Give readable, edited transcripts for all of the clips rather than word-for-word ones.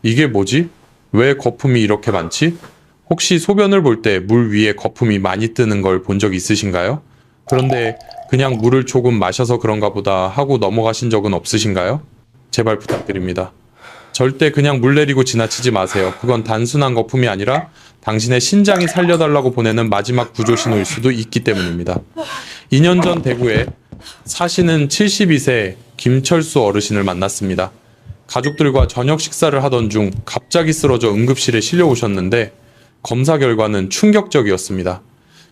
이게 뭐지? 왜 거품이 이렇게 많지? 혹시 소변을 볼 때 물 위에 거품이 많이 뜨는 걸 본 적 있으신가요? 그런데 그냥 물을 조금 마셔서 그런가 보다 하고 넘어가신 적은 없으신가요? 제발 부탁드립니다. 절대 그냥 물 내리고 지나치지 마세요. 그건 단순한 거품이 아니라 당신의 신장이 살려달라고 보내는 마지막 구조 신호일 수도 있기 때문입니다. 2년 전 대구에 사시는 72세 김철수 어르신을 만났습니다. 가족들과 저녁 식사를 하던 중 갑자기 쓰러져 응급실에 실려오셨는데 검사 결과는 충격적이었습니다.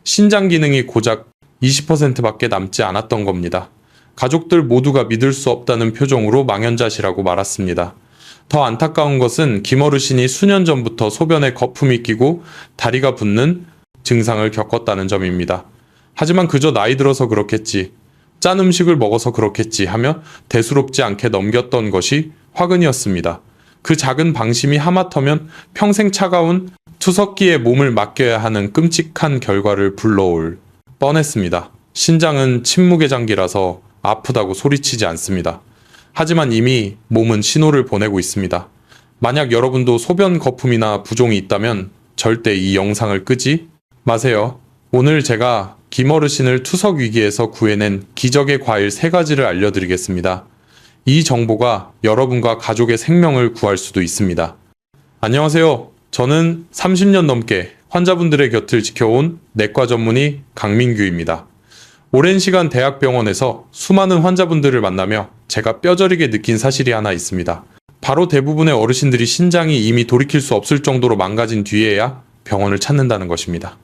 신장 기능이 고작 20%밖에 남지 않았던 겁니다. 가족들 모두가 믿을 수 없다는 표정으로 망연자실하고 말았습니다. 더 안타까운 것은 김 어르신이 수년 전부터 소변에 거품이 끼고 다리가 붓는 증상을 겪었다는 점입니다. 하지만 그저 나이 들어서 그렇겠지, 짠 음식을 먹어서 그렇겠지 하며 대수롭지 않게 넘겼던 것이 화근이었습니다. 그 작은 방심이 하마터면 평생 차가운 투석기에 몸을 맡겨야 하는 끔찍한 결과를 불러올 뻔했습니다. 신장은 침묵의 장기라서 아프다고 소리치지 않습니다. 하지만 이미 몸은 신호를 보내고 있습니다. 만약 여러분도 소변 거품이나 부종이 있다면 절대 이 영상을 끄지 마세요. 오늘 제가 김 어르신을 투석 위기에서 구해낸 기적의 과일 3가지를 알려드리겠습니다. 이 정보가 여러분과 가족의 생명을 구할 수도 있습니다. 안녕하세요. 저는 30년 넘게 환자분들의 곁을 지켜온 내과 전문의 강민규입니다. 오랜 시간 대학병원에서 수많은 환자분들을 만나며 제가 뼈저리게 느낀 사실이 하나 있습니다. 바로 대부분의 어르신들이 신장이 이미 돌이킬 수 없을 정도로 망가진 뒤에야 병원을 찾는다는 것입니다.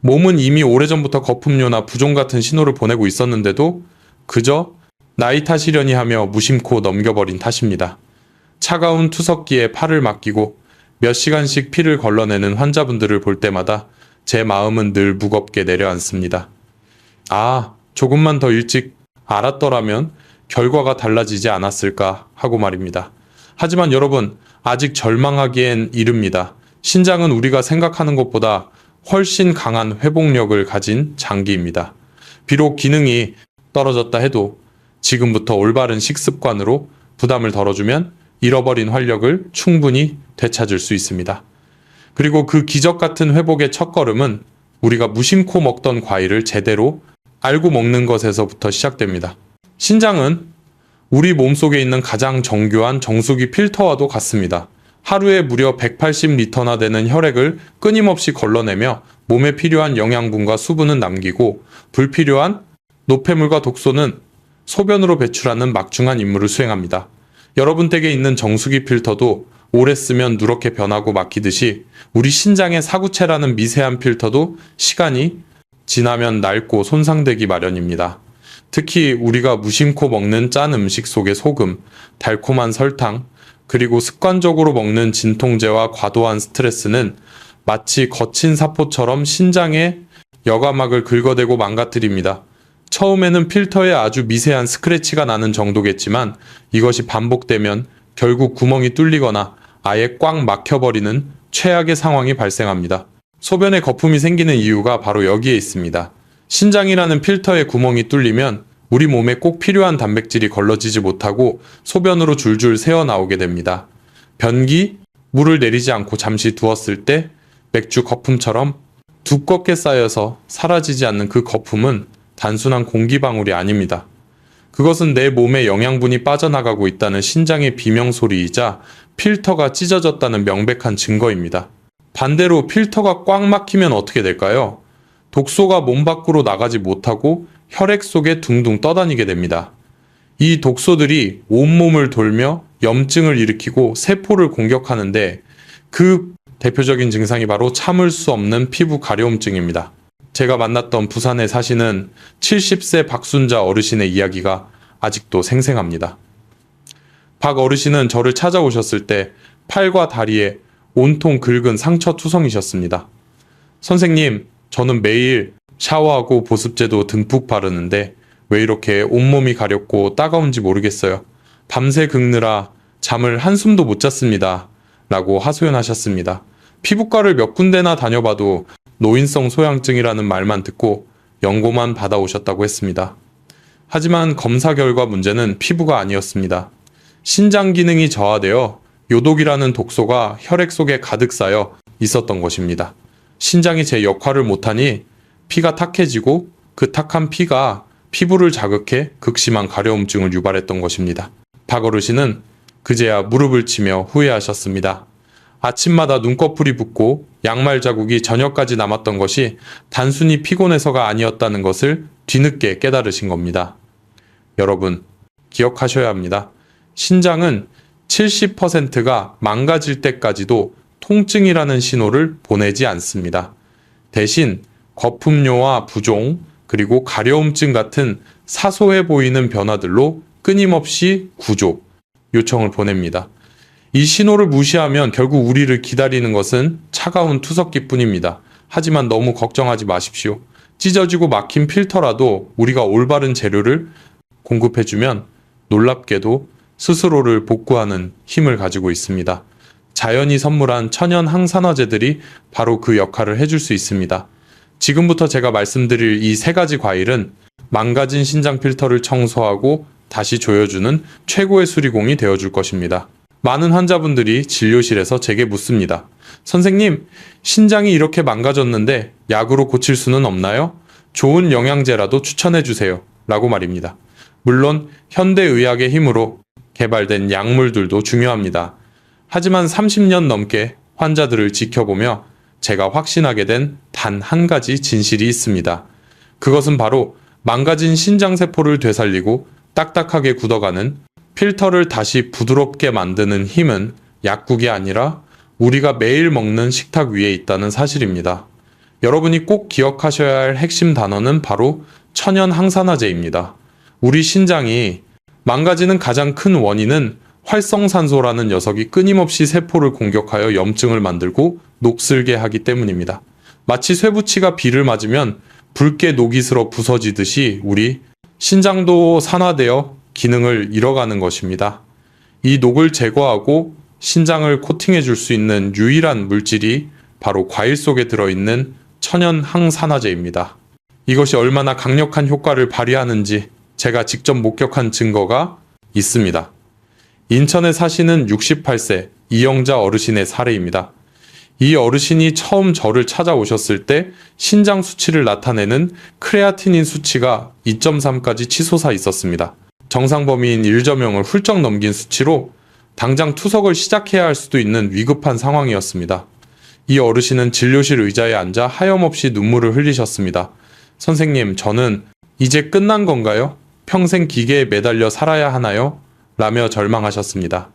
몸은 이미 오래전부터 거품료나 부종 같은 신호를 보내고 있었는데도 그저 나이 탓이려니 하며 무심코 넘겨버린 탓입니다. 차가운 투석기에 팔을 맡기고 몇 시간씩 피를 걸러내는 환자분들을 볼 때마다 제 마음은 늘 무겁게 내려앉습니다. 조금만 더 일찍 알았더라면 결과가 달라지지 않았을까 하고 말입니다. 하지만 여러분, 아직 절망하기엔 이릅니다. 신장은 우리가 생각하는 것보다 훨씬 강한 회복력을 가진 장기입니다. 비록 기능이 떨어졌다 해도 지금부터 올바른 식습관으로 부담을 덜어주면 잃어버린 활력을 충분히 되찾을 수 있습니다. 그리고 그 기적 같은 회복의 첫걸음은 우리가 무심코 먹던 과일을 제대로 알고 먹는 것에서부터 시작됩니다. 신장은 우리 몸속에 있는 가장 정교한 정수기 필터와도 같습니다. 하루에 무려 180리터나 되는 혈액을 끊임없이 걸러내며 몸에 필요한 영양분과 수분은 남기고 불필요한 노폐물과 독소는 소변으로 배출하는 막중한 임무를 수행합니다. 여러분 댁에 있는 정수기 필터도 오래 쓰면 누렇게 변하고 막히듯이 우리 신장의 사구체라는 미세한 필터도 시간이 지나면 낡고 손상되기 마련입니다. 특히 우리가 무심코 먹는 짠 음식 속의 소금, 달콤한 설탕, 그리고 습관적으로 먹는 진통제와 과도한 스트레스는 마치 거친 사포처럼 신장의 여과막을 긁어대고 망가뜨립니다. 처음에는 필터에 아주 미세한 스크래치가 나는 정도겠지만 이것이 반복되면 결국 구멍이 뚫리거나 아예 꽉 막혀버리는 최악의 상황이 발생합니다. 소변에 거품이 생기는 이유가 바로 여기에 있습니다. 신장이라는 필터의 구멍이 뚫리면 우리 몸에 꼭 필요한 단백질이 걸러지지 못하고 소변으로 줄줄 새어나오게 됩니다. 변기, 물을 내리지 않고 잠시 두었을 때 맥주 거품처럼 두껍게 쌓여서 사라지지 않는 그 거품은 단순한 공기방울이 아닙니다. 그것은 내 몸에 영양분이 빠져나가고 있다는 신장의 비명소리이자 필터가 찢어졌다는 명백한 증거입니다. 반대로 필터가 꽉 막히면 어떻게 될까요? 독소가 몸 밖으로 나가지 못하고 혈액 속에 둥둥 떠다니게 됩니다. 이 독소들이 온몸을 돌며 염증을 일으키고 세포를 공격하는데 그 대표적인 증상이 바로 참을 수 없는 피부 가려움증입니다. 제가 만났던 부산에 사시는 70세 박순자 어르신의 이야기가 아직도 생생합니다. 박 어르신은 저를 찾아오셨을 때 팔과 다리에 온통 긁은 상처투성이셨습니다. 선생님, 저는 매일 샤워하고 보습제도 듬뿍 바르는데 왜 이렇게 온몸이 가렵고 따가운지 모르겠어요. 밤새 긁느라 잠을 한숨도 못 잤습니다. 라고 하소연하셨습니다. 피부과를 몇 군데나 다녀봐도 노인성 소양증이라는 말만 듣고 연고만 받아오셨다고 했습니다. 하지만 검사 결과 문제는 피부가 아니었습니다. 신장 기능이 저하되어 요독이라는 독소가 혈액 속에 가득 쌓여 있었던 것입니다. 신장이 제 역할을 못하니 피가 탁해지고 그 탁한 피가 피부를 자극해 극심한 가려움증을 유발했던 것입니다. 박 어르신은 그제야 무릎을 치며 후회하셨습니다. 아침마다 눈꺼풀이 붓고 양말 자국이 저녁까지 남았던 것이 단순히 피곤해서가 아니었다는 것을 뒤늦게 깨달으신 겁니다. 여러분, 기억하셔야 합니다. 신장은 70%가 망가질 때까지도 통증이라는 신호를 보내지 않습니다. 대신 거품료와 부종, 그리고 가려움증 같은 사소해 보이는 변화들로 끊임없이 구조, 요청을 보냅니다. 이 신호를 무시하면 결국 우리를 기다리는 것은 차가운 투석기뿐입니다. 하지만 너무 걱정하지 마십시오. 찢어지고 막힌 필터라도 우리가 올바른 재료를 공급해주면 놀랍게도 스스로를 복구하는 힘을 가지고 있습니다. 자연이 선물한 천연 항산화제들이 바로 그 역할을 해줄 수 있습니다. 지금부터 제가 말씀드릴 이 세 가지 과일은 망가진 신장 필터를 청소하고 다시 조여주는 최고의 수리공이 되어줄 것입니다. 많은 환자분들이 진료실에서 제게 묻습니다. 선생님, 신장이 이렇게 망가졌는데 약으로 고칠 수는 없나요? 좋은 영양제라도 추천해 주세요. 라고 말입니다. 물론 현대의학의 힘으로 개발된 약물들도 중요합니다. 하지만 30년 넘게 환자들을 지켜보며 제가 확신하게 된 단 한 가지 진실이 있습니다. 그것은 바로 망가진 신장세포를 되살리고 딱딱하게 굳어가는 필터를 다시 부드럽게 만드는 힘은 약국이 아니라 우리가 매일 먹는 식탁 위에 있다는 사실입니다. 여러분이 꼭 기억하셔야 할 핵심 단어는 바로 천연 항산화제입니다. 우리 신장이 망가지는 가장 큰 원인은 활성산소라는 녀석이 끊임없이 세포를 공격하여 염증을 만들고 녹슬게 하기 때문입니다. 마치 쇠붙이가 비를 맞으면 붉게 녹이 슬어 부서지듯이 우리 신장도 산화되어 기능을 잃어가는 것입니다. 이 녹을 제거하고 신장을 코팅해 줄 수 있는 유일한 물질이 바로 과일 속에 들어있는 천연 항산화제입니다. 이것이 얼마나 강력한 효과를 발휘하는지 제가 직접 목격한 증거가 있습니다. 인천에 사시는 68세 이영자 어르신의 사례입니다. 이 어르신이 처음 저를 찾아오셨을 때 신장 수치를 나타내는 크레아티닌 수치가 2.3까지 치솟아 있었습니다. 정상 범위인 1점형을 훌쩍 넘긴 수치로 당장 투석을 시작해야 할 수도 있는 위급한 상황이었습니다. 이 어르신은 진료실 의자에 앉아 하염없이 눈물을 흘리셨습니다. 선생님, 저는 이제 끝난 건가요? 평생 기계에 매달려 살아야 하나요? 라며 절망하셨습니다.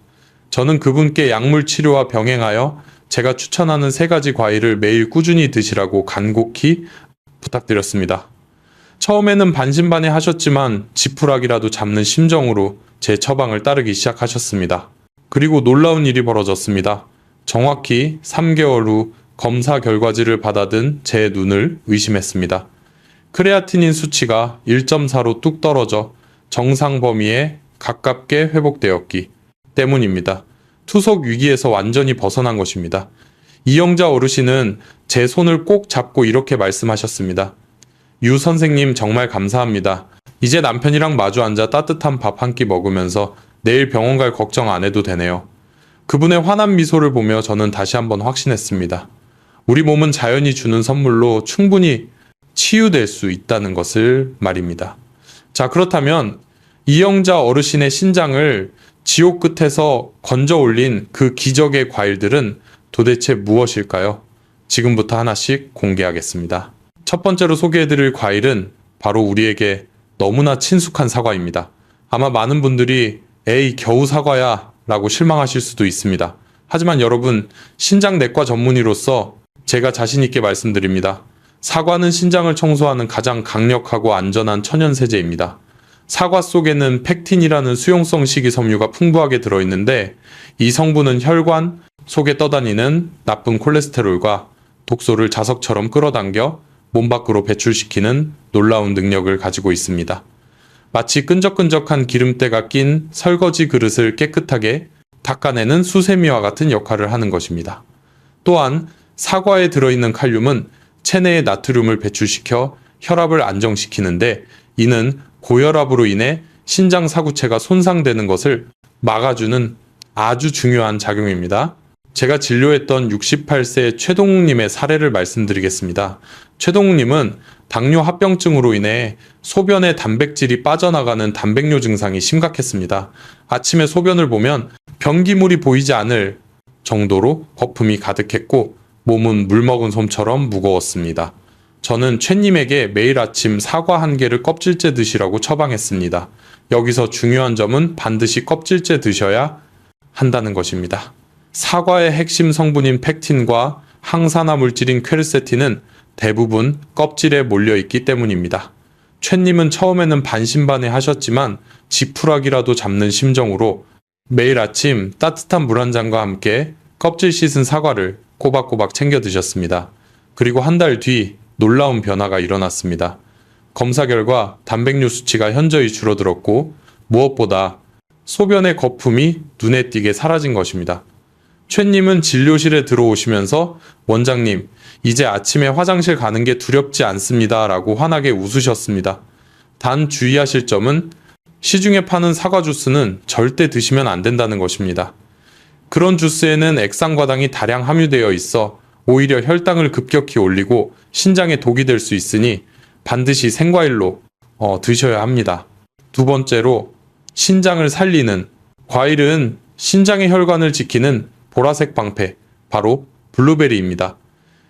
저는 그분께 약물 치료와 병행하여 제가 추천하는 세 가지 과일을 매일 꾸준히 드시라고 간곡히 부탁드렸습니다. 처음에는 반신반의 하셨지만 지푸라기라도 잡는 심정으로 제 처방을 따르기 시작하셨습니다. 그리고 놀라운 일이 벌어졌습니다. 정확히 3개월 후 검사 결과지를 받아든 제 눈을 의심했습니다. 크레아티닌 수치가 1.4로 뚝 떨어져 정상 범위에 가깝게 회복되었기 때문입니다. 투석 위기에서 완전히 벗어난 것입니다. 이영자 어르신은 제 손을 꼭 잡고 이렇게 말씀하셨습니다. 유 선생님 정말 감사합니다. 이제 남편이랑 마주 앉아 따뜻한 밥 한 끼 먹으면서 내일 병원 갈 걱정 안 해도 되네요. 그분의 환한 미소를 보며 저는 다시 한번 확신했습니다. 우리 몸은 자연이 주는 선물로 충분히 치유될 수 있다는 것을 말입니다. 자, 그렇다면 이영자 어르신의 신장을 지옥 끝에서 건져 올린 그 기적의 과일들은 도대체 무엇일까요? 지금부터 하나씩 공개하겠습니다. 첫 번째로 소개해드릴 과일은 바로 우리에게 너무나 친숙한 사과입니다. 아마 많은 분들이 에이 겨우 사과야 라고 실망하실 수도 있습니다. 하지만 여러분, 신장내과 전문의로서 제가 자신있게 말씀드립니다. 사과는 신장을 청소하는 가장 강력하고 안전한 천연세제입니다. 사과 속에는 팩틴이라는 수용성 식이섬유가 풍부하게 들어있는데 이 성분은 혈관 속에 떠다니는 나쁜 콜레스테롤과 독소를 자석처럼 끌어당겨 몸 밖으로 배출시키는 놀라운 능력을 가지고 있습니다. 마치 끈적끈적한 기름때가 낀 설거지 그릇을 깨끗하게 닦아내는 수세미와 같은 역할을 하는 것입니다. 또한 사과에 들어있는 칼륨은 체내의 나트륨을 배출시켜 혈압을 안정시키는데 이는 고혈압으로 인해 신장 사구체가 손상되는 것을 막아주는 아주 중요한 작용입니다. 제가 진료했던 68세 최동욱님의 사례를 말씀드리겠습니다. 최동욱님은 당뇨 합병증으로 인해 소변에 단백질이 빠져나가는 단백뇨 증상이 심각했습니다. 아침에 소변을 보면 변기물이 보이지 않을 정도로 거품이 가득했고 몸은 물 먹은 솜처럼 무거웠습니다. 저는 최님에게 매일 아침 사과 한 개를 껍질째 드시라고 처방했습니다. 여기서 중요한 점은 반드시 껍질째 드셔야 한다는 것입니다. 사과의 핵심 성분인 팩틴과 항산화 물질인 퀘르세틴은 대부분 껍질에 몰려있기 때문입니다. 최님은 처음에는 반신반의 하셨지만 지푸라기라도 잡는 심정으로 매일 아침 따뜻한 물 한 잔과 함께 껍질 씻은 사과를 꼬박꼬박 챙겨 드셨습니다. 그리고 한 달 뒤 놀라운 변화가 일어났습니다. 검사 결과 단백뇨 수치가 현저히 줄어들었고 무엇보다 소변의 거품이 눈에 띄게 사라진 것입니다. 최님은 진료실에 들어오시면서 원장님, 이제 아침에 화장실 가는 게 두렵지 않습니다. 라고 환하게 웃으셨습니다. 단 주의하실 점은 시중에 파는 사과 주스는 절대 드시면 안 된다는 것입니다. 그런 주스에는 액상과당이 다량 함유되어 있어 오히려 혈당을 급격히 올리고 신장에 독이 될 수 있으니 반드시 생과일로 드셔야 합니다. 두 번째로 신장을 살리는 과일은 신장의 혈관을 지키는 보라색 방패, 바로 블루베리입니다.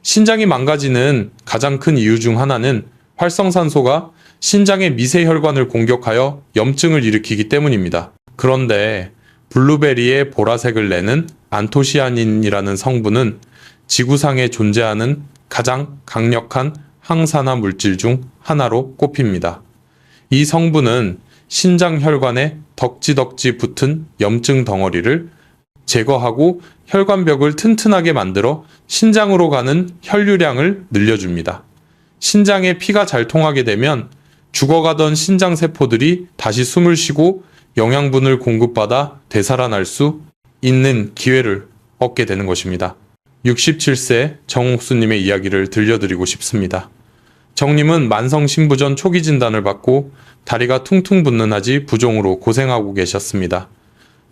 신장이 망가지는 가장 큰 이유 중 하나는 활성산소가 신장의 미세혈관을 공격하여 염증을 일으키기 때문입니다. 그런데 블루베리의 보라색을 내는 안토시아닌이라는 성분은 지구상에 존재하는 가장 강력한 항산화 물질 중 하나로 꼽힙니다. 이 성분은 신장 혈관에 덕지덕지 붙은 염증 덩어리를 제거하고 혈관벽을 튼튼하게 만들어 신장으로 가는 혈류량을 늘려줍니다. 신장에 피가 잘 통하게 되면 죽어가던 신장 세포들이 다시 숨을 쉬고 영양분을 공급받아 되살아날 수 있는 기회를 얻게 되는 것입니다. 67세 정옥수님의 이야기를 들려드리고 싶습니다. 정님은 만성신부전 초기 진단을 받고 다리가 퉁퉁 붓는 하지 부종으로 고생하고 계셨습니다.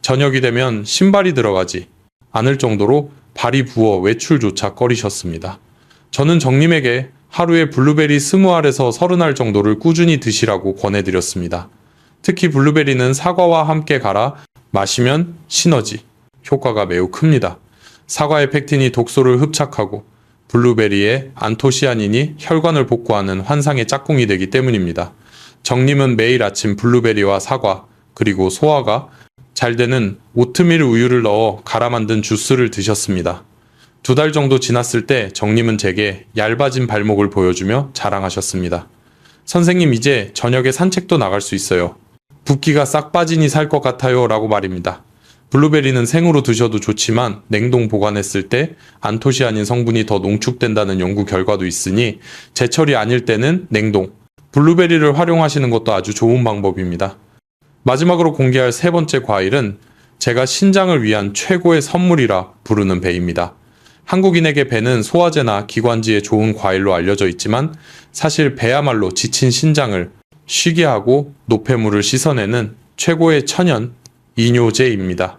저녁이 되면 신발이 들어가지 않을 정도로 발이 부어 외출조차 꺼리셨습니다. 저는 정님에게 하루에 블루베리 20알에서 30알 정도를 꾸준히 드시라고 권해드렸습니다. 특히 블루베리는 사과와 함께 갈아 마시면 시너지 효과가 매우 큽니다. 사과의 팩틴이 독소를 흡착하고 블루베리의 안토시아닌이 혈관을 복구하는 환상의 짝꿍이 되기 때문입니다. 정님은 매일 아침 블루베리와 사과 그리고 소화가 잘 되는 오트밀 우유를 넣어 갈아 만든 주스를 드셨습니다. 2달 정도 지났을 때 정님은 제게 얇아진 발목을 보여주며 자랑하셨습니다. 선생님, 이제 저녁에 산책도 나갈 수 있어요. 붓기가 싹 빠지니 살 것 같아요 라고 말입니다. 블루베리는 생으로 드셔도 좋지만 냉동 보관했을 때 안토시아닌 성분이 더 농축된다는 연구 결과도 있으니 제철이 아닐 때는 냉동, 블루베리를 활용하시는 것도 아주 좋은 방법입니다. 마지막으로 공개할 세 번째 과일은 제가 신장을 위한 최고의 선물이라 부르는 배입니다. 한국인에게 배는 소화제나 기관지에 좋은 과일로 알려져 있지만 사실 배야말로 지친 신장을 쉬게 하고 노폐물을 씻어내는 최고의 천연 이뇨제입니다.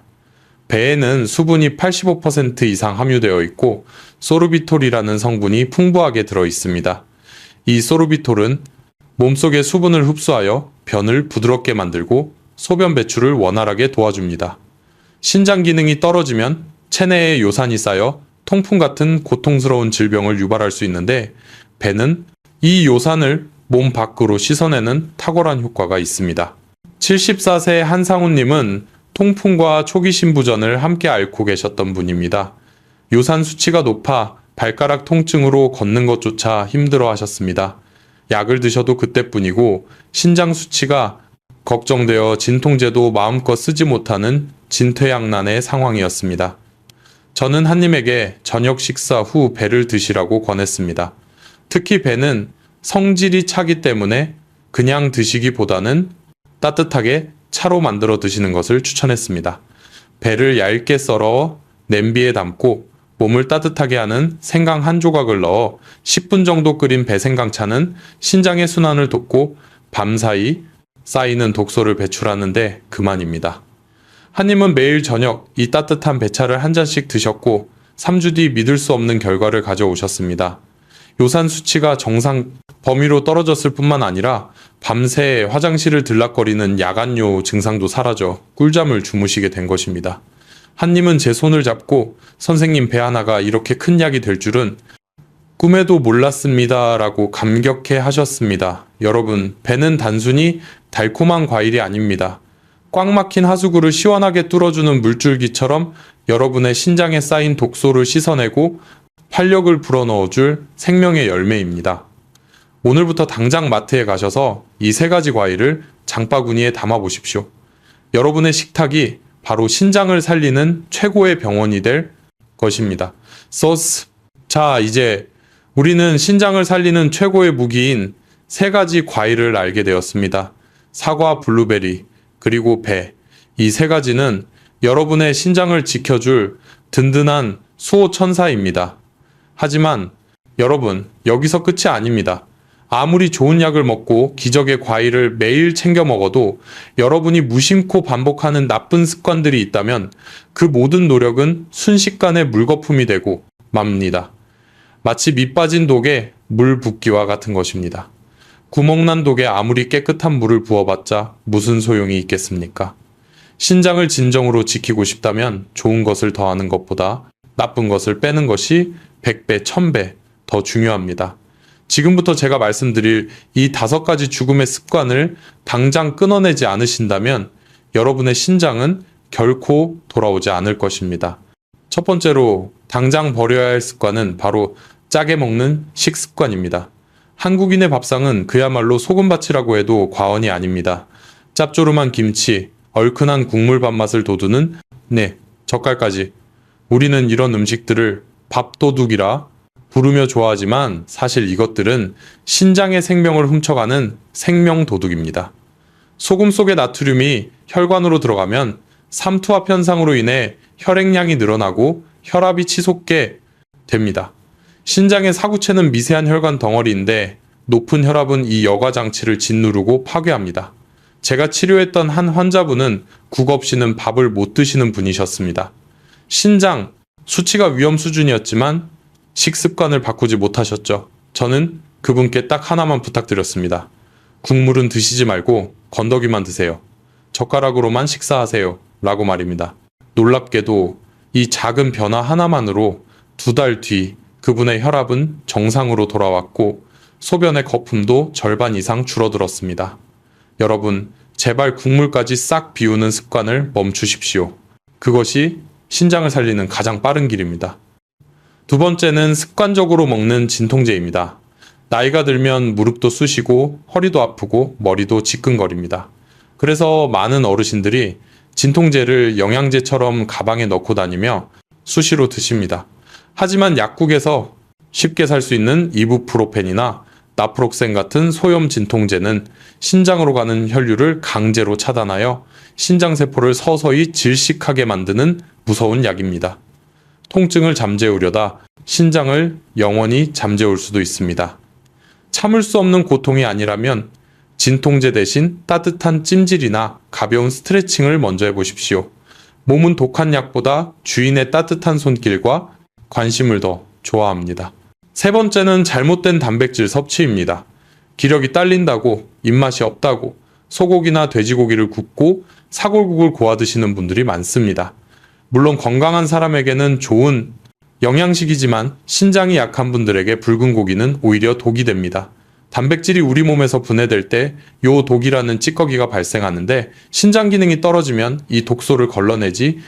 배에는 수분이 85% 이상 함유되어 있고 소르비톨이라는 성분이 풍부하게 들어 있습니다. 이 소르비톨은 몸속의 수분을 흡수하여 변을 부드럽게 만들고 소변 배출을 원활하게 도와줍니다. 신장 기능이 떨어지면 체내에 요산이 쌓여 통풍 같은 고통스러운 질병을 유발할 수 있는데 배는 이 요산을 몸 밖으로 씻어내는 탁월한 효과가 있습니다. 74세 한상훈님은 통풍과 초기 신부전을 함께 앓고 계셨던 분입니다. 요산 수치가 높아 발가락 통증으로 걷는 것조차 힘들어 하셨습니다. 약을 드셔도 그때뿐이고 신장 수치가 걱정되어 진통제도 마음껏 쓰지 못하는 진퇴양난의 상황이었습니다. 저는 한님에게 저녁 식사 후 배를 드시라고 권했습니다. 특히 배는 성질이 차기 때문에 그냥 드시기보다는 따뜻하게 차로 만들어 드시는 것을 추천했습니다. 배를 얇게 썰어 냄비에 담고 몸을 따뜻하게 하는 생강 한 조각을 넣어 10분 정도 끓인 배생강차는 신장의 순환을 돕고 밤사이 쌓이는 독소를 배출하는데 그만입니다. 한 님은 매일 저녁 이 따뜻한 배차를 한 잔씩 드셨고 3주 뒤 믿을 수 없는 결과를 가져오셨습니다. 요산 수치가 정상 범위로 떨어졌을 뿐만 아니라 밤새 화장실을 들락거리는 야간요 증상도 사라져 꿀잠을 주무시게 된 것입니다. 한 님은 제 손을 잡고 선생님 배 하나가 이렇게 큰 약이 될 줄은 꿈에도 몰랐습니다 라고 감격해 하셨습니다. 여러분, 배는 단순히 달콤한 과일이 아닙니다. 꽉 막힌 하수구를 시원하게 뚫어주는 물줄기처럼 여러분의 신장에 쌓인 독소를 씻어내고 활력을 불어넣어줄 생명의 열매입니다. 오늘부터 당장 마트에 가셔서 이 세 가지 과일을 장바구니에 담아 보십시오. 여러분의 식탁이 바로 신장을 살리는 최고의 병원이 될 것입니다. 소스. 자, 이제 우리는 신장을 살리는 최고의 무기인 세 가지 과일을 알게 되었습니다. 사과, 블루베리, 그리고 배. 이 세 가지는 여러분의 신장을 지켜줄 든든한 수호천사입니다. 하지만 여러분, 여기서 끝이 아닙니다. 아무리 좋은 약을 먹고 기적의 과일을 매일 챙겨 먹어도 여러분이 무심코 반복하는 나쁜 습관들이 있다면 그 모든 노력은 순식간에 물거품이 되고 맙니다. 마치 밑 빠진 독에 물 붓기와 같은 것입니다. 구멍난 독에 아무리 깨끗한 물을 부어봤자 무슨 소용이 있겠습니까? 신장을 진정으로 지키고 싶다면 좋은 것을 더하는 것보다 나쁜 것을 빼는 것이 100배, 1000배 더 중요합니다. 지금부터 제가 말씀드릴 이 5가지 죽음의 습관을 당장 끊어내지 않으신다면 여러분의 신장은 결코 돌아오지 않을 것입니다. 첫 번째로 당장 버려야 할 습관은 바로 짜게 먹는 식습관입니다. 한국인의 밥상은 그야말로 소금밭이라고 해도 과언이 아닙니다. 짭조름한 김치, 얼큰한 국물 밥맛을 돋우는 젓갈까지. 우리는 이런 음식들을 밥도둑이라 부르며 좋아하지만 사실 이것들은 신장의 생명을 훔쳐가는 생명도둑입니다. 소금 속의 나트륨이 혈관으로 들어가면 삼투압 현상으로 인해 혈액량이 늘어나고 혈압이 치솟게 됩니다. 신장의 사구체는 미세한 혈관 덩어리인데 높은 혈압은 이 여과 장치를 짓누르고 파괴합니다. 제가 치료했던 한 환자분은 국 없이는 밥을 못 드시는 분이셨습니다. 신장 수치가 위험 수준이었지만 식습관을 바꾸지 못하셨죠. 저는 그분께 딱 하나만 부탁드렸습니다. 국물은 드시지 말고 건더기만 드세요. 젓가락으로만 식사하세요. 라고 말입니다. 놀랍게도 이 작은 변화 하나만으로 2달 뒤 그분의 혈압은 정상으로 돌아왔고 소변의 거품도 절반 이상 줄어들었습니다. 여러분, 제발 국물까지 싹 비우는 습관을 멈추십시오. 그것이 신장을 살리는 가장 빠른 길입니다. 두 번째는 습관적으로 먹는 진통제입니다. 나이가 들면 무릎도 쑤시고 허리도 아프고 머리도 지끈거립니다. 그래서 많은 어르신들이 진통제를 영양제처럼 가방에 넣고 다니며 수시로 드십니다. 하지만 약국에서 쉽게 살 수 있는 이부프로펜이나 나프록센 같은 소염 진통제는 신장으로 가는 혈류를 강제로 차단하여 신장세포를 서서히 질식하게 만드는 무서운 약입니다. 통증을 잠재우려다 신장을 영원히 잠재울 수도 있습니다. 참을 수 없는 고통이 아니라면 진통제 대신 따뜻한 찜질이나 가벼운 스트레칭을 먼저 해보십시오. 몸은 독한 약보다 주인의 따뜻한 손길과 관심을 더 좋아합니다. 세 번째는 잘못된 단백질 섭취입니다. 기력이 딸린다고, 입맛이 없다고, 소고기나 돼지고기를 굽고 사골국을 고아 드시는 분들이 많습니다. 물론 건강한 사람에게는 좋은 영양식이지만 신장이 약한 분들에게 붉은 고기는 오히려 독이 됩니다. 단백질이 우리 몸에서 분해될 때 요 독이라는 찌꺼기가 발생하는데 신장 기능이 떨어지면 이 독소를 걸러내지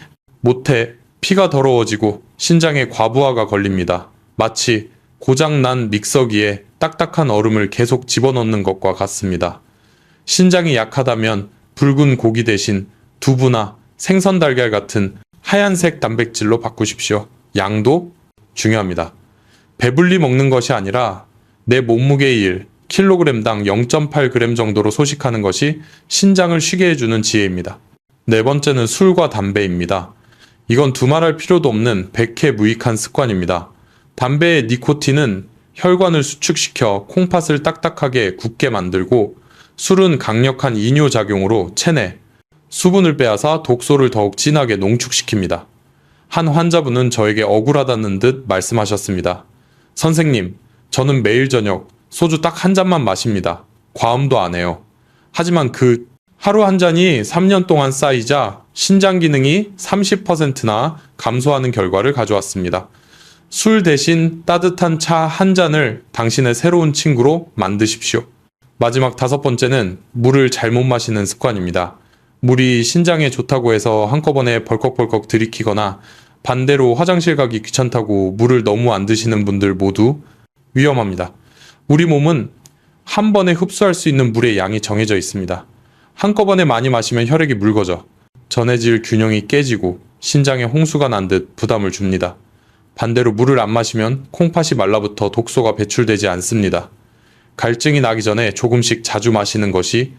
못해 피가 더러워지고 신장에 과부하가 걸립니다. 마치 고장난 믹서기에 딱딱한 얼음을 계속 집어넣는 것과 같습니다. 신장이 약하다면 붉은 고기 대신 두부나 생선 달걀 같은 하얀색 단백질로 바꾸십시오. 양도 중요합니다. 배불리 먹는 것이 아니라 내 몸무게의 1, 킬로그램당 0.8g 정도로 소식하는 것이 신장을 쉬게 해주는 지혜입니다. 네 번째는 술과 담배입니다. 이건 두말할 필요도 없는 백해무익한 습관입니다. 담배의 니코틴은 혈관을 수축시켜 콩팥을 딱딱하게 굳게 만들고 술은 강력한 이뇨작용으로 체내, 수분을 빼앗아 독소를 더욱 진하게 농축시킵니다. 한 환자분은 저에게 억울하다는 듯 말씀하셨습니다. 선생님, 저는 매일 저녁 소주 딱 한 잔만 마십니다. 과음도 안 해요. 하지만 그 하루 한 잔이 3년 동안 쌓이자 신장 기능이 30%나 감소하는 결과를 가져왔습니다. 술 대신 따뜻한 차 한 잔을 당신의 새로운 친구로 만드십시오. 마지막 5번째는 물을 잘못 마시는 습관입니다. 물이 신장에 좋다고 해서 한꺼번에 벌컥벌컥 들이키거나 반대로 화장실 가기 귀찮다고 물을 너무 안 드시는 분들 모두 위험합니다. 우리 몸은 한 번에 흡수할 수 있는 물의 양이 정해져 있습니다. 한꺼번에 많이 마시면 혈액이 묽어져 전해질 균형이 깨지고 신장에 홍수가 난 듯 부담을 줍니다. 반대로 물을 안 마시면 콩팥이 말라붙어 독소가 배출되지 않습니다. 갈증이 나기 전에 조금씩 자주 마시는 것이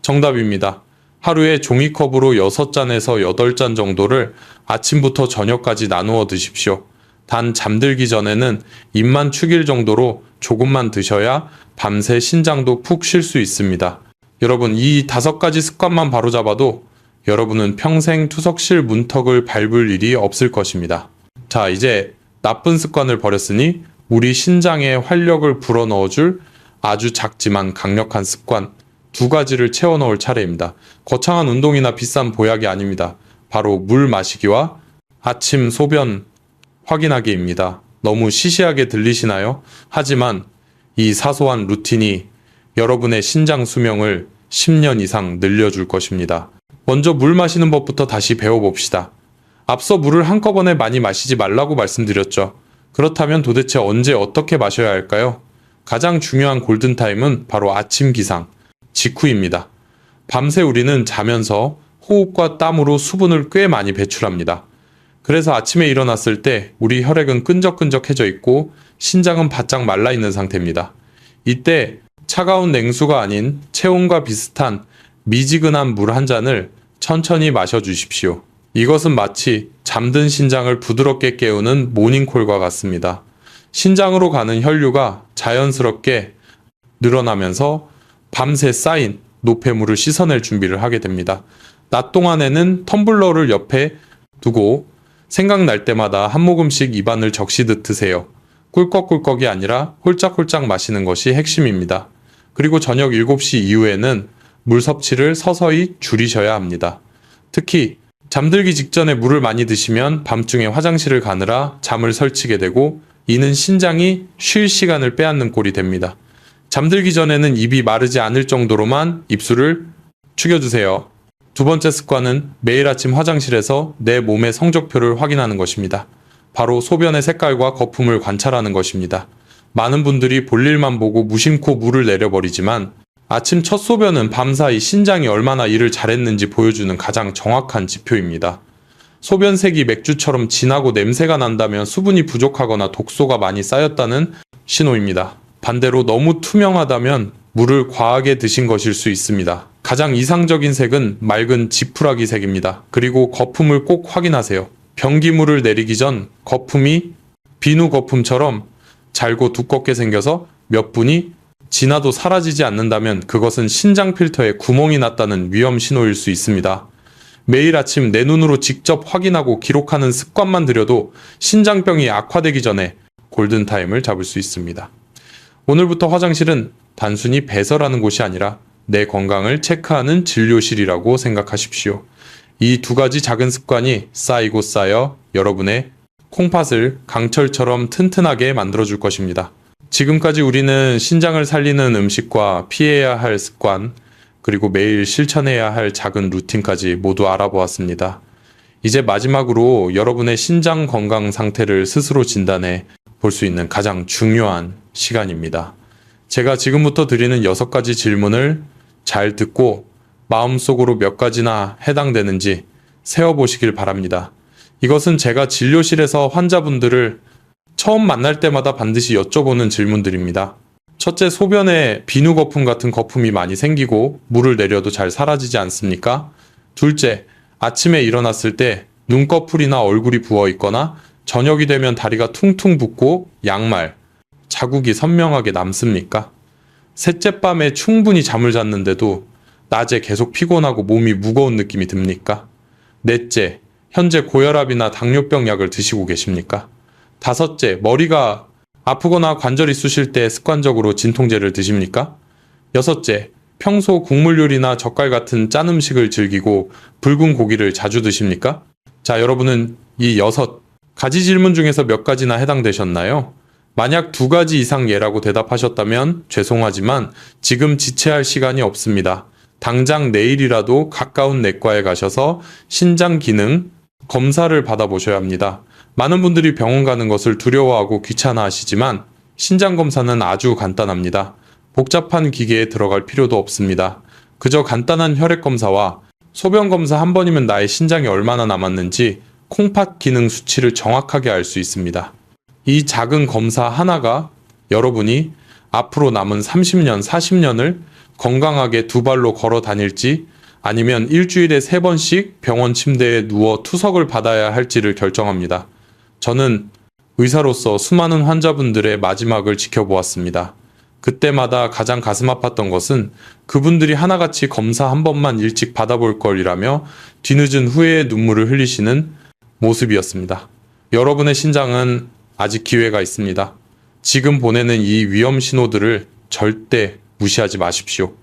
정답입니다. 하루에 종이컵으로 6잔에서 8잔 정도를 아침부터 저녁까지 나누어 드십시오. 단 잠들기 전에는 입만 축일 정도로 조금만 드셔야 밤새 신장도 푹 쉴 수 있습니다. 여러분, 이 5가지 습관만 바로잡아도 여러분은 평생 투석실 문턱을 밟을 일이 없을 것입니다. 자, 이제 나쁜 습관을 버렸으니 우리 신장에 활력을 불어넣어줄 아주 작지만 강력한 습관 2가지를 채워 넣을 차례입니다. 거창한 운동이나 비싼 보약이 아닙니다. 바로 물 마시기와 아침 소변 확인하기입니다. 너무 시시하게 들리시나요? 하지만 이 사소한 루틴이 여러분의 신장 수명을 10년 이상 늘려줄 것입니다. 먼저 물 마시는 법부터 다시 배워봅시다. 앞서 물을 한꺼번에 많이 마시지 말라고 말씀드렸죠. 그렇다면 도대체 언제 어떻게 마셔야 할까요? 가장 중요한 골든타임은 바로 아침 기상 직후입니다. 밤새 우리는 자면서 호흡과 땀으로 수분을 꽤 많이 배출합니다. 그래서 아침에 일어났을 때 우리 혈액은 끈적끈적해져 있고 신장은 바짝 말라 있는 상태입니다. 이때 차가운 냉수가 아닌 체온과 비슷한 미지근한 물 한 잔을 천천히 마셔주십시오. 이것은 마치 잠든 신장을 부드럽게 깨우는 모닝콜과 같습니다. 신장으로 가는 혈류가 자연스럽게 늘어나면서 밤새 쌓인 노폐물을 씻어낼 준비를 하게 됩니다. 낮 동안에는 텀블러를 옆에 두고 생각날 때마다 한 모금씩 입안을 적시듯 드세요. 꿀꺽꿀꺽이 아니라 홀짝홀짝 마시는 것이 핵심입니다. 그리고 저녁 7시 이후에는 물 섭취를 서서히 줄이셔야 합니다. 특히 잠들기 직전에 물을 많이 드시면 밤중에 화장실을 가느라 잠을 설치게 되고 이는 신장이 쉴 시간을 빼앗는 꼴이 됩니다. 잠들기 전에는 입이 마르지 않을 정도로만 입술을 축여주세요. 2번째 습관은 매일 아침 화장실에서 내 몸의 성적표를 확인하는 것입니다. 바로 소변의 색깔과 거품을 관찰하는 것입니다. 많은 분들이 볼일만 보고 무심코 물을 내려버리지만 아침 첫 소변은 밤사이 신장이 얼마나 일을 잘했는지 보여주는 가장 정확한 지표입니다. 소변색이 맥주처럼 진하고 냄새가 난다면 수분이 부족하거나 독소가 많이 쌓였다는 신호입니다. 반대로 너무 투명하다면 물을 과하게 드신 것일 수 있습니다. 가장 이상적인 색은 맑은 지푸라기 색입니다. 그리고 거품을 꼭 확인하세요. 변기물을 내리기 전 거품이 비누 거품처럼 잘고 두껍게 생겨서 몇 분이 지나도 사라지지 않는다면 그것은 신장 필터에 구멍이 났다는 위험 신호일 수 있습니다. 매일 아침 내 눈으로 직접 확인하고 기록하는 습관만 들여도 신장병이 악화되기 전에 골든타임을 잡을 수 있습니다. 오늘부터 화장실은 단순히 배설하는 곳이 아니라 내 건강을 체크하는 진료실이라고 생각하십시오. 이 2가지 작은 습관이 쌓이고 쌓여 여러분의 콩팥을 강철처럼 튼튼하게 만들어줄 것입니다. 지금까지 우리는 신장을 살리는 음식과 피해야 할 습관, 그리고 매일 실천해야 할 작은 루틴까지 모두 알아보았습니다. 이제 마지막으로 여러분의 신장 건강 상태를 스스로 진단해 볼 수 있는 가장 중요한 시간입니다. 제가 지금부터 드리는 6가지 질문을 잘 듣고 마음속으로 몇 가지나 해당되는지 세어보시길 바랍니다. 이것은 제가 진료실에서 환자분들을 처음 만날 때마다 반드시 여쭤보는 질문들입니다. 첫째, 소변에 비누 거품 같은 거품이 많이 생기고 물을 내려도 잘 사라지지 않습니까? 둘째, 아침에 일어났을 때 눈꺼풀이나 얼굴이 부어 있거나 저녁이 되면 다리가 퉁퉁 붓고 양말, 자국이 선명하게 남습니까? 셋째, 밤에 충분히 잠을 잤는데도 낮에 계속 피곤하고 몸이 무거운 느낌이 듭니까? 넷째, 현재 고혈압이나 당뇨병 약을 드시고 계십니까? 다섯째, 머리가 아프거나 관절이 쑤실 때 습관적으로 진통제를 드십니까? 여섯째, 평소 국물 요리나 젓갈 같은 짠 음식을 즐기고 붉은 고기를 자주 드십니까? 자, 여러분은 이 6가지 질문 중에서 몇 가지나 해당되셨나요? 만약 2가지 이상 예라고 대답하셨다면 죄송하지만 지금 지체할 시간이 없습니다. 당장 내일이라도 가까운 내과에 가셔서 신장 기능 검사를 받아보셔야 합니다. 많은 분들이 병원 가는 것을 두려워하고 귀찮아 하시지만 신장 검사는 아주 간단합니다. 복잡한 기계에 들어갈 필요도 없습니다. 그저 간단한 혈액 검사와 소변 검사 한 번이면 나의 신장이 얼마나 남았는지 콩팥 기능 수치를 정확하게 알 수 있습니다. 이 작은 검사 하나가 여러분이 앞으로 남은 30년, 40년을 건강하게 2발로 걸어 다닐지 아니면 일주일에 3번씩 병원 침대에 누워 투석을 받아야 할지를 결정합니다. 저는 의사로서 수많은 환자분들의 마지막을 지켜보았습니다. 그때마다 가장 가슴 아팠던 것은 그분들이 하나같이 검사 한 번만 일찍 받아볼 걸이라며 뒤늦은 후회의 눈물을 흘리시는 모습이었습니다. 여러분의 신장은 아직 기회가 있습니다. 지금 보내는 이 위험 신호들을 절대 무시하지 마십시오.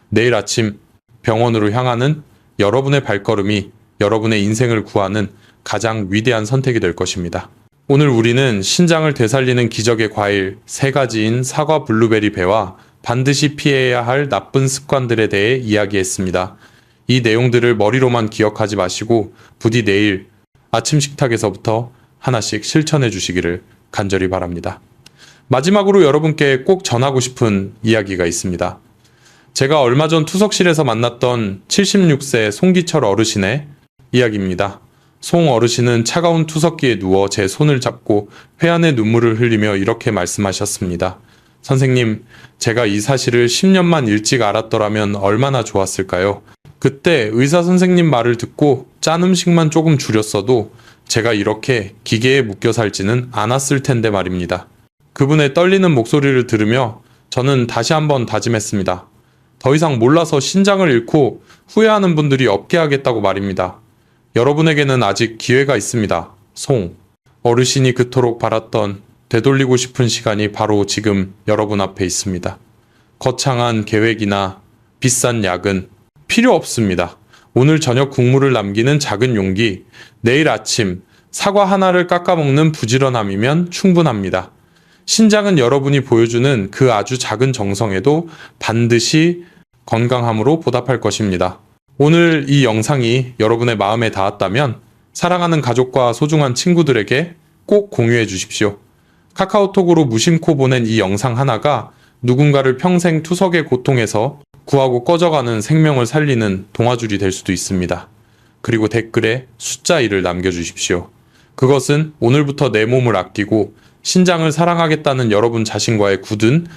내일 아침 병원으로 향하는 여러분의 발걸음이 여러분의 인생을 구하는 가장 위대한 선택이 될 것입니다. 오늘 우리는 신장을 되살리는 기적의 과일 3가지인 사과, 블루베리, 배와 반드시 피해야 할 나쁜 습관들에 대해 이야기했습니다. 이 내용들을 머리로만 기억하지 마시고 부디 내일 아침 식탁에서부터 하나씩 실천해 주시기를 간절히 바랍니다. 마지막으로 여러분께 꼭 전하고 싶은 이야기가 있습니다. 제가 얼마 전 투석실에서 만났던 76세 송기철 어르신의 이야기입니다. 송 어르신은 차가운 투석기에 누워 제 손을 잡고 회한의 눈물을 흘리며 이렇게 말씀하셨습니다. 선생님, 제가 이 사실을 10년만 일찍 알았더라면 얼마나 좋았을까요? 그때 의사 선생님 말을 듣고 짠 음식만 조금 줄였어도 제가 이렇게 기계에 묶여 살지는 않았을 텐데 말입니다. 그분의 떨리는 목소리를 들으며 저는 다시 한번 다짐했습니다. 더 이상 몰라서 신장을 잃고 후회하는 분들이 없게 하겠다고 말입니다. 여러분에게는 아직 기회가 있습니다. 송 어르신이 그토록 바랐던 되돌리고 싶은 시간이 바로 지금 여러분 앞에 있습니다. 거창한 계획이나 비싼 약은 필요 없습니다. 오늘 저녁 국물을 남기는 작은 용기, 내일 아침 사과 하나를 깎아먹는 부지런함이면 충분합니다. 신장은 여러분이 보여주는 그 아주 작은 정성에도 반드시 건강함으로 보답할 것입니다. 오늘 이 영상이 여러분의 마음에 닿았다면 사랑하는 가족과 소중한 친구들에게 꼭 공유해 주십시오. 카카오톡으로 무심코 보낸 이 영상 하나가 누군가를 평생 투석의 고통에서 구하고 꺼져가는 생명을 살리는 동아줄이 될 수도 있습니다. 그리고 댓글에 숫자 1을 남겨주십시오. 그것은 오늘부터 내 몸을 아끼고 신장을 사랑하겠다는 여러분 자신과의 굳은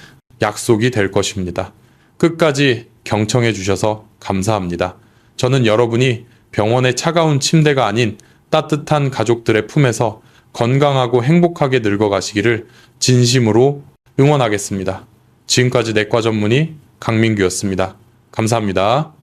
약속이 될 것입니다. 끝까지 경청해 주셔서 감사합니다. 저는 여러분이 병원의 차가운 침대가 아닌 따뜻한 가족들의 품에서 건강하고 행복하게 늙어가시기를 진심으로 응원하겠습니다. 지금까지 내과 전문의 강민규였습니다. 감사합니다.